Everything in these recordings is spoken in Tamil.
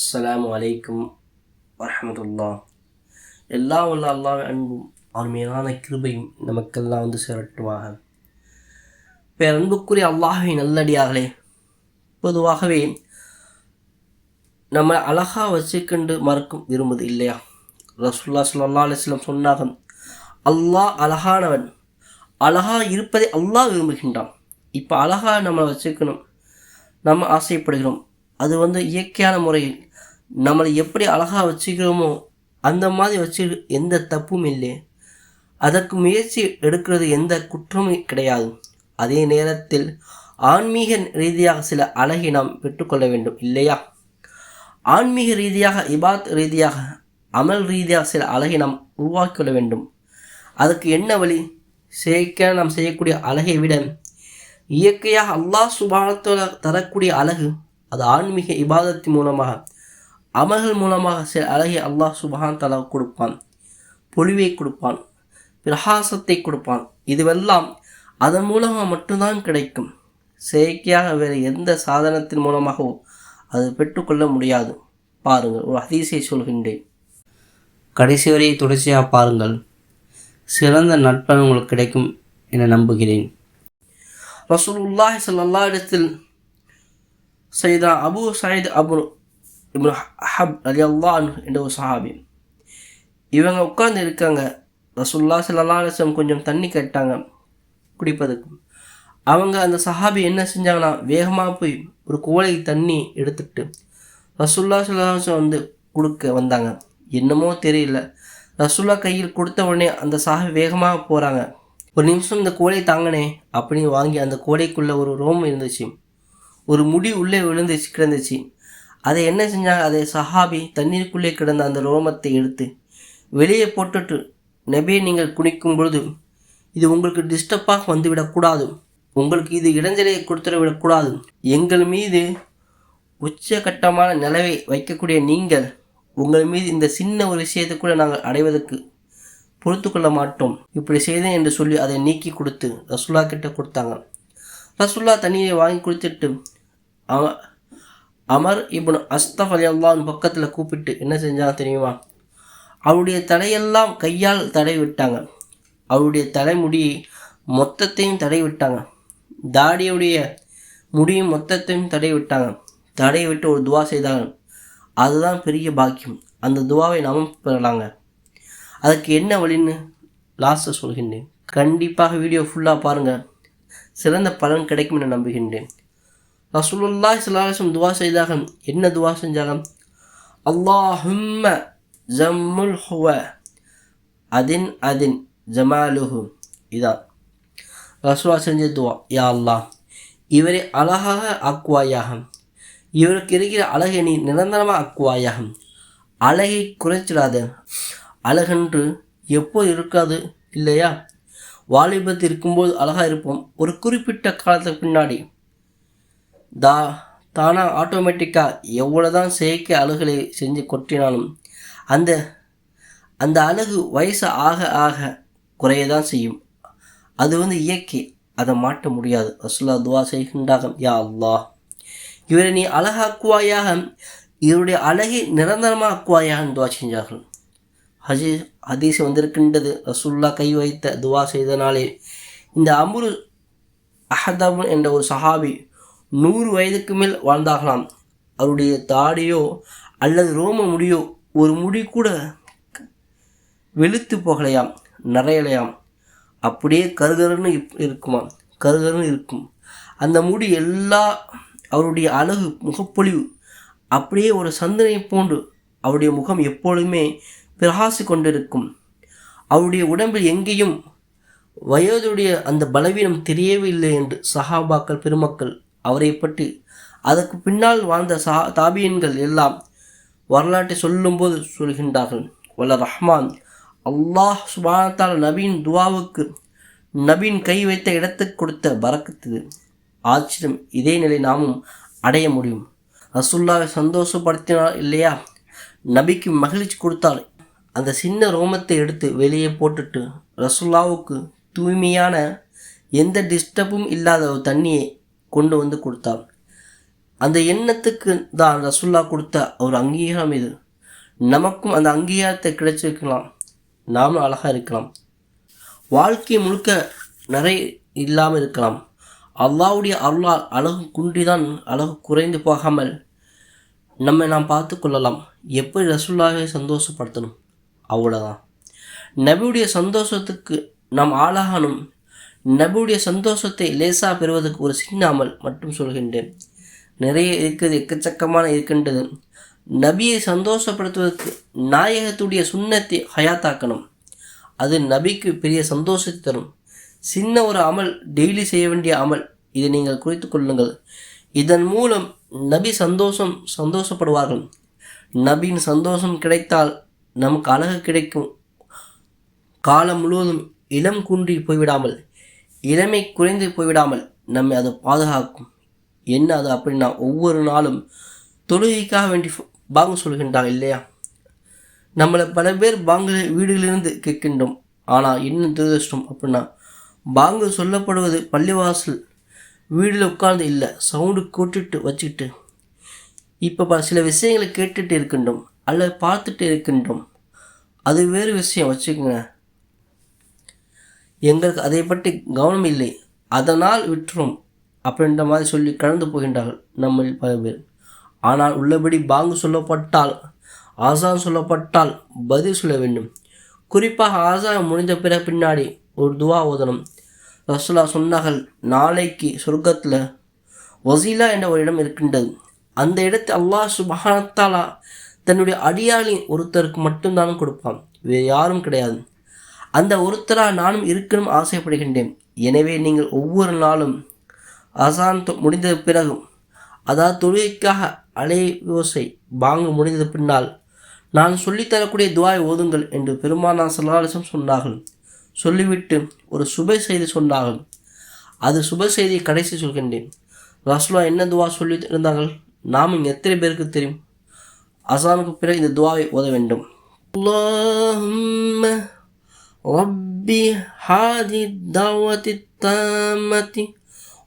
அஸ்ஸலாமு அலைக்கும் வரஹமத்துல்லா. எல்லாம் உள்ள அல்லாஹ் அன்பும் அவர் மேலான கிருபையும் நமக்கெல்லாம் சேரட்டுமாக. பேரன்புக்குரிய அல்லாஹ்வின் நல்லடியார்களே, பொதுவாகவே நம்ம அழகாக வச்சுக்கொண்டு மறக்கும் விரும்புது இல்லையா? ரசூலுல்லாஹி ஸல்லல்லாஹு அலைஹி வஸல்லம் சொன்னாங்க, அல்லாஹ் அழகானவன், அழகாக இருப்பதை அல்லாஹ் விரும்புகின்றான். இப்போ அழகாக நம்ம வச்சுக்கணும், நம்ம ஆசைப்படுகிறோம். அது இயற்கையான முறையில் நம்மளை எப்படி அழகாக வச்சுக்கிறோமோ அந்த மாதிரி வச்சு எந்த தப்பும் இல்லை. அதற்கு முயற்சி எடுக்கிறது எந்த குற்றமும் கிடையாது. அதே நேரத்தில் ஆன்மீக ரீதியாக சில அழகை நாம் பெற்றுக்கொள்ள வேண்டும் இல்லையா? ஆன்மீக ரீதியாக, இபாத் ரீதியாக, அமல் ரீதியாக சில அழகை நாம் உருவாக்கிக்கொள்ள வேண்டும். அதுக்கு என்ன வழி? செயற்கையாக நாம் செய்யக்கூடிய அழகை விட இயற்கையாக அல்லாஹ் சுப்ஹானஹு வ தஆலா தரக்கூடிய அழகு, அது ஆன்மீக இபாதத்தின் மூலமாக, அமல்கள் மூலமாக சில அழகை அல்லாஹ் சுப்ஹானஹு வ தஆலா கொடுப்பான். பொலிவை கொடுப்பான், பிரகாசத்தை கொடுப்பான். இதுவெல்லாம் அதன் மூலமாக மட்டும்தான் கிடைக்கும். செயற்கையாக வேறு எந்த சாதனத்தின் மூலமாகவோ அது பெற்றுக்கொள்ள முடியாது. பாருங்கள், ஒரு ஹதீஸை சொல்கின்றேன், கடைசி வரை தொடர்ச்சியாக பாருங்கள். சிறந்த நட்பன் உங்களுக்கு கிடைக்கும் என நம்புகிறேன். ரசூலுல்லாஹி ஸல்லல்லாஹு அலைஹி வஸல்லம் சையதா அபு சயீத் இப்னு ஹப் ரலியல்லாஹு அன்ஹு என்ற ஒரு சஹாபி, இவங்க உட்கார்ந்து இருக்காங்க. ரசூலுல்லாஹி ஸல்லல்லாஹு அலைஹி வஸல்லம் கொஞ்சம் தண்ணி கேட்டாங்க குடிப்பதற்கு. அவங்க அந்த சஹாபி என்ன செஞ்சாங்கன்னா, வேகமாக போய் ஒரு குவளை தண்ணி எடுத்துட்டு ரசூலுல்லாஹி ஸல்லல்லாஹு அலைஹி வஸல்லம் கொடுக்க வந்தாங்க. என்னமோ தெரியல, ரசூலுல்லா கையில் கொடுத்த உடனே அந்த சஹாபி வேகமாக போகிறாங்க. ஒரு நிமிஷம் இந்த கோலை தாங்கனே அப்படின்னு வாங்கி அந்த கோலைக்குள்ளே ஒரு ரோம் இருந்துச்சு, ஒரு முடி உள்ளே கிடந்துச்சு. அதை என்ன செஞ்சாங்க, அதை சஹாபி தண்ணீருக்குள்ளே கிடந்த அந்த ரோமத்தை எடுத்து வெளியே போட்டுட்டு, நபியை நீங்கள் குனிக்கும் பொழுது இது உங்களுக்கு டிஸ்டர்பாக வந்துவிடக்கூடாது, உங்களுக்கு இது இடைஞ்சலை கொடுத்துட விடக்கூடாது. எங்கள் மீது உச்சகட்டமான நிலவை வைக்கக்கூடிய நீங்கள், உங்கள் மீது இந்த சின்ன ஒரு விஷயத்தை கூட நாங்கள் அடைவதற்கு பொறுத்து கொள்ள மாட்டோம், இப்படி செய்தேன் என்று சொல்லி அதை நீக்கி கொடுத்து ரசூலுல்லாஹ் கிட்ட கொடுத்தாங்க. ரசூலுல்லாஹ் தண்ணியை வாங்கி கொடுத்துட்டு அமர் இப்னு அஸ்தஃப் ரலியல்லாஹு அன்ஹு பக்கத்தில் கூப்பிட்டு என்ன செஞ்சாங்க தெரியுமா? அவருடைய தலையெல்லாம் கையால் தடவி விட்டாங்க. அவருடைய தலைமுடி மொத்தத்தையும் தடவி விட்டாங்க. தாடியுடைய முடியும் மொத்தத்தையும் தடவி விட்டாங்க. தடவி விட்டு ஒரு துவா செய்தாங்க. அதுதான் பெரிய பாக்கியம். அந்த துவாவை நாமும் பெறலாங்க. அதுக்கு என்ன வழின்னு லாஸ்ட்டை சொல்கின்றேன். கண்டிப்பாக வீடியோ ஃபுல்லாக பாருங்கள், சிறந்த பலன் கிடைக்கும் என நம்புகின்றேன். ரசூலுல்லாஹி ஸல்லல்லாஹு அலைஹி வஸல்லம் துவா செய்தாக. என்ன துவா செஞ்சாங்க? அல்லாஹும்ம ஜம்முல் ஹுவ அதின் ஜமாலுஹு. இதான் ரசூலுல்லாஹ் செஞ்ச துவா. யா அல்லாஹ், இவரை அழகாக ஆக்குவாயாக, இவருக்கு இருக்கிற அழகை நீ நிரந்தரமாக ஆக்குவாயாக. அழகை குறைச்சிடாத. அழகன்று எப்போது இருக்காது இல்லையா? வாலிபத்தில் இருக்கும்போது அழகாக இருப்போம். ஒரு குறிப்பிட்ட காலத்துக்கு பின்னாடி தானாக ஆட்டோமேட்டிக்காக எவ்வளோதான் செயற்கை அழகுகளை செஞ்சு கொட்டினாலும் அந்த அந்த அழகு வயசு ஆக ஆக குறையதான் செய்யும். அது இயற்கை, அதை மாற்ற முடியாது. ரசூலுல்லாஹ் துவா செய்கின்றார்கள், யா அல்லாஹ், இவரை நீ அழகாக்குவாயாக, இவருடைய அழகை நிரந்தரமாக ஆக்குவாயாக துவா செஞ்சார்கள். ஹதீஸ் வந்திருக்கின்றது, ரசூலுல்லாஹ் கை வைத்த துவா செய்தனாலே இந்த அம்ரு அஹதப் என்ற ஒரு சஹாபி 100 வயதுக்கு மேல் வாழ்ந்தாகலாம். அவருடைய தாடியோ அல்லது ரோம முடியோ ஒரு முடி கூட வெளுத்து போகலையாம், நிறையலையாம். அப்படியே கருகருன்னு இருக்குமாம், கருகருன்னு இருக்கும் அந்த முடி. அவருடைய அழகு, முகப்பொழிவு அப்படியே ஒரு சந்திரனை போன்று அவருடைய முகம் எப்பொழுதுமே பிரகாசி கொண்டிருக்கும். அவருடைய உடம்பில் எங்கேயும் வயதுடைய அந்த பலவீனம் தெரியவில்லை என்று சஹாபாக்கள் பெருமக்கள் அவரை பற்றி, அதற்கு பின்னால் வாழ்ந்த தாபியன்கள் எல்லாம் வரலாற்றை சொல்லும்போது சொல்கின்றார்கள், வல்ல ரஹ்மான் அல்லாஹ் சுப்ஹானஹு வ தஆலா நபியின் துவாவுக்கு, நபியின் கை வைத்த இடத்துக்கு கொடுத்த பரக்கத்து ஆச்சரியம். இதே நிலை நாமும் அடைய முடியும். ரசூலுல்லாஹை சந்தோஷப்படுத்தினார் இல்லையா? நபிக்கு மகிழ்ச்சி கொடுத்தால் அந்த சின்ன ரோமத்தை எடுத்து வெளியே போட்டுட்டு ரசூலுல்லாஹ்வுக்கு தூய்மையான எந்த டிஸ்டர்பும் இல்லாத ஒரு தண்ணியை கொண்டு கொடுத்தார். அந்த எண்ணத்துக்கு தான் ரசூல்லா கொடுத்த ஒரு அங்கீகாரம் இது. நமக்கும் அந்த அங்கீகாரத்தை கிடைச்சிருக்கலாம், நாமளும் அழகாக இருக்கலாம், வாழ்க்கை முழுக்க நிறைய இல்லாமல் இருக்கலாம். அல்லாஹ்வுடைய அருளால் அழகு குன்றிதான் அழகு குறைந்து போகாமல் நம்மை நாம் பார்த்து கொள்ளலாம். எப்படி ரசூலுல்லாஹை சந்தோஷப்படுத்தணும், அவ்வளோதான். நபியுடைய சந்தோஷத்துக்கு நாம் ஆளாகணும். நபியுடைய சந்தோஷத்தை லேசாக பெறுவதற்கு ஒரு சின்ன அமல் மட்டும் சொல்கின்றேன். நிறைய இருக்குது, எக்கச்சக்கமான இருக்கின்றது. நபியை சந்தோஷப்படுத்துவதற்கு நாயகத்துடைய சுன்னத்தை ஹயாத்தாக்கணும். அது நபிக்கு பெரிய சந்தோஷத்தை தரும். சின்ன ஒரு அமல், டெய்லி செய்ய வேண்டிய அமல். இதை நீங்கள் குறித்து கொள்ளுங்கள். இதன் மூலம் நபி சந்தோஷப்படுவார்கள். நபியின் சந்தோஷம் கிடைத்தால் நமக்கு அழகு கிடைக்கும். காலம் முழுவதும் இளம் குன்றி போய்விடாமல், இளமை குறைந்து போய்விடாமல் நம்மை அது பாதுகாக்கும். என்ன அது அப்படின்னா, ஒவ்வொரு நாளும் தொழுகைக்காக வேண்டி பாங்கு சொல்கின்றாங்க இல்லையா? நம்மளை பல பேர் பாங்கு வீடுகளிலிருந்து கேட்கின்றோம். ஆனால் இன்னும் துரதிருஷ்டம் அப்படின்னா, பாங்கு சொல்லப்படுவது பள்ளிவாசல் வீடில் உட்கார்ந்து இல்லை, சவுண்டு கூட்டிட்டு வச்சுக்கிட்டு இப்போ சில விஷயங்களை கேட்டுட்டு இருக்கின்றோம் அல்லது பார்த்துட்டு இருக்கின்றோம். அது வேறு விஷயம் வச்சுக்கோங்க. எங்களுக்கு அதை பற்றி கவனம் இல்லை, அதனால் விட்டுரும் அப்படின்ற மாதிரி சொல்லி கடந்து போகின்றார்கள் நம்ம பல பேர். ஆனால் உள்ளபடி பாங்கு சொல்லப்பட்டால், ஆசான் சொல்லப்பட்டால் பதில் சொல்ல வேண்டும். குறிப்பாக ஆசான் முடிந்த பின்னாடி ஒரு துவா ஓதணும். ரசூலுல்லாஹ் சொன்னார்கள், நாளைக்கு சொர்க்கத்தில் வசீலா என்ற ஒரு இடம் இருக்கின்றது. அந்த இடத்தை அல்லாஹ் சுப்ஹானஹு வ தஆலா தன்னுடைய அடியாளின் ஒருத்தருக்கு மட்டும்தான் கொடுப்பான், வேறு யாரும் கிடையாது. அந்த ஒருத்தராக நானும் இருக்கணும் ஆசைப்படுகின்றேன். எனவே நீங்கள் ஒவ்வொரு நாளும் அசான் முடிந்த பிறகு, அதாவது தொழுகைக்காக அலைவோசை பாங்கு முடிந்த பின்னால் நான் சொல்லித்தரக்கூடிய துவாயை ஓதுங்கள் என்று பெருமானார் ஸல்லல்லாஹு அலைஹி வஸல்லம் சொன்னார்கள். சொல்லிவிட்டு ஒரு சுப செய்தி சொன்னார்கள். அது சுப செய்தியை கடைசி சொல்கின்றேன். ரசூலுல்லாஹ் என்ன துவா சொல்லி இருந்தார்கள், நாமும் எத்தனை பேருக்கு தெரியும்? அசானுக்கு பிறகு இந்த துவாவை ஓத வேண்டும். அல்லாஹும்ம ரப்பி ஹாதி தஅவத்தி தாமத்தி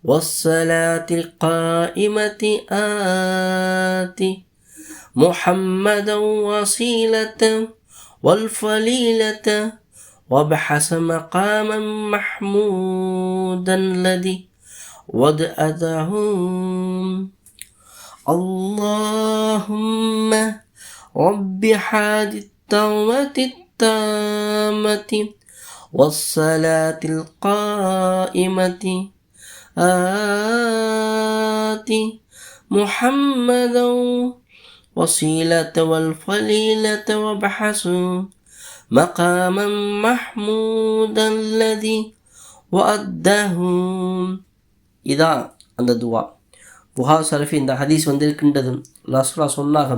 வஸ்ஸலாத்தில் காயிமத்தி ஆதி முஹம்மதன் வஸீலத்தன் வல்ஃபலீலத்த وابحث مقاما محمودا الذي وضعته. اللهم رب هذه الدعوة التامة والصلاة القائمة آت محمدا وسيلة والفضيلة وابحث مقاما محمودا الذي وعده. இதான் அந்த துவா. புகார் ஷரீஃபில் இந்த ஹதீஸ் வந்திருக்கின்றது. ரசூலுல்லாஹ் சொன்னாங்க,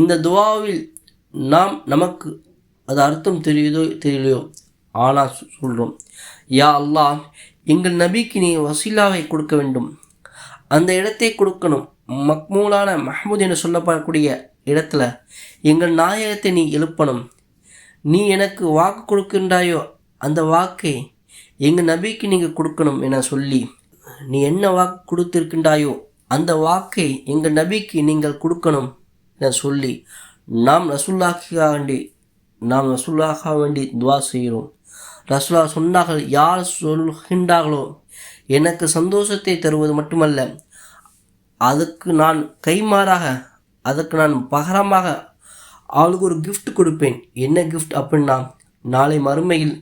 இந்த துவாவில் நமக்கு அது அர்த்தம் தெரியலையோ, ஆனால் சொல்கிறோம், யா அல்லாஹ், எங்கள் நபிக்கு நீ வசீலாவை கொடுக்க வேண்டும், அந்த இடத்தை கொடுக்கணும். மக்மூலான மஹ்மூத் என்று சொல்லப்படக்கூடிய இடத்துல எங்கள் நாயகத்தை நீ எழுப்பணும். நீ எனக்கு வாக்கு கொடுக்கின்றாயோ அந்த வாக்கை எங்கள் நபிக்கு நீங்கள் கொடுக்கணும் என சொல்லி, நீ என்ன வாக்கு கொடுத்திருக்கின்றாயோ அந்த வாக்கை எங்கள் நபிக்கு நீங்கள் கொடுக்கணும் என சொல்லி நாம் ரசூலுல்லாஹ்க்காக வேண்டி துவா செய்கிறோம். ரசூலுல்லாஹ் சொன்னார்கள், யார் சொல்கின்றார்களோ எனக்கு சந்தோஷத்தை தருவது மட்டுமல்ல, அதுக்கு நான் கைமாறாக, அதுக்கு நான் பகரமாக அவளுக்கு ஒரு கிஃப்ட் கொடுப்பேன். என்ன கிஃப்ட் அப்படின்னா, நாளை மறுமையில்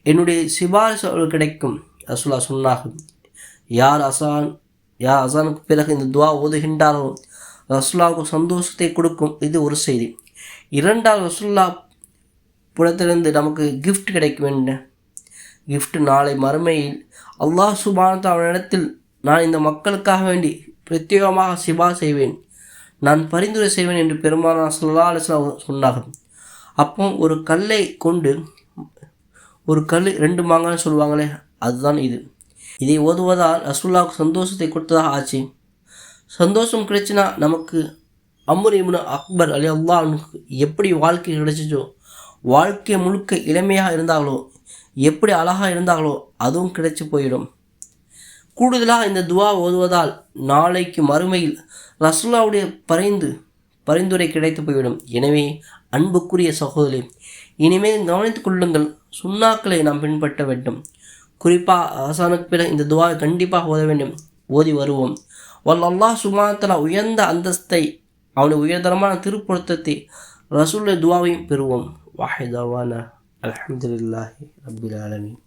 என்னுடைய சிபாரிசு அவளுக்கு கிடைக்கும். ரசூலுல்லாஹ் சொன்னார்கள், யார் அசானுக்கு பிறகு இந்த துவா ஓதுகின்றாரோ ரசூலுல்லாஹ்வுக்கு சந்தோஷத்தை கொடுக்கும். இது ஒரு செய்தி. இரண்டாவது, ரசூலுல்லாஹ் புறத்திலிருந்து நமக்கு கிஃப்ட் கிடைக்கும். என்ன கிஃப்ட்? நாளை மறுமையில் அல்லாஹ் சுப்ஹானஹு வ தஆலா அவனிடத்தில், நான் இந்த மக்களுக்காக வேண்டி பிரத்யேகமாக சிபா செய்வேன், நான் பரிந்துரை செய்வேன் என்று பெருமானார் ஸல்லல்லாஹு அலைஹி வஸல்லம் சொன்னார்கள். அப்போ ஒரு கல்லை கொண்டு, ஒரு கல் 2 மாங்கான்னு சொல்லுவாங்களே, அதுதான் இது. இதை ஓதுவதால் ரசூலுல்லாஹ்வுக்கு சந்தோஷத்தை கொடுத்ததாக ஆச்சு. சந்தோஷம் கிடைச்சினா நமக்கு அம்ர் இப்னு அக்பர் ரலியல்லாஹு அன்ஹு எப்படி வாழ்க்கை கிடைச்சிச்சோ, வாழ்க்கை முழுக்க இளமையாக இருந்தாங்களோ, எப்படி அழகாக இருந்தாங்களோ அதுவும் கிடைச்சி போயிடும். கூடுதலாக இந்த துவா ஓதுவதால் நாளைக்கு மறுமையில் ரசூலுல்லாஹ்வுடைய பரிந்துரை கிடைத்து போய்விடும். எனவே அன்புக்குரிய சகோதரி, இனிமேல் கவனித்துக் கொள்ளுங்கள், சுன்னாக்களை நாம் பின்பற்ற வேண்டும். குறிப்பாக ஆசானுக்கு பிறகு இந்த துவாவை கண்டிப்பாக ஓத வேண்டும். ஓதி வருவோம். அல்லாஹ் சுப்ஹானஹு வ தஆலா உயர்ந்த அந்தஸ்தை, அவனுடைய உயர்தரமான திருப்பொருத்தத்தை, ரசூலுல்லாஹ் துவாவையும் பெறுவோம். வாஹித் தவானா அல்ஹம்துலில்லாஹி ரப்பில் ஆலமீன்.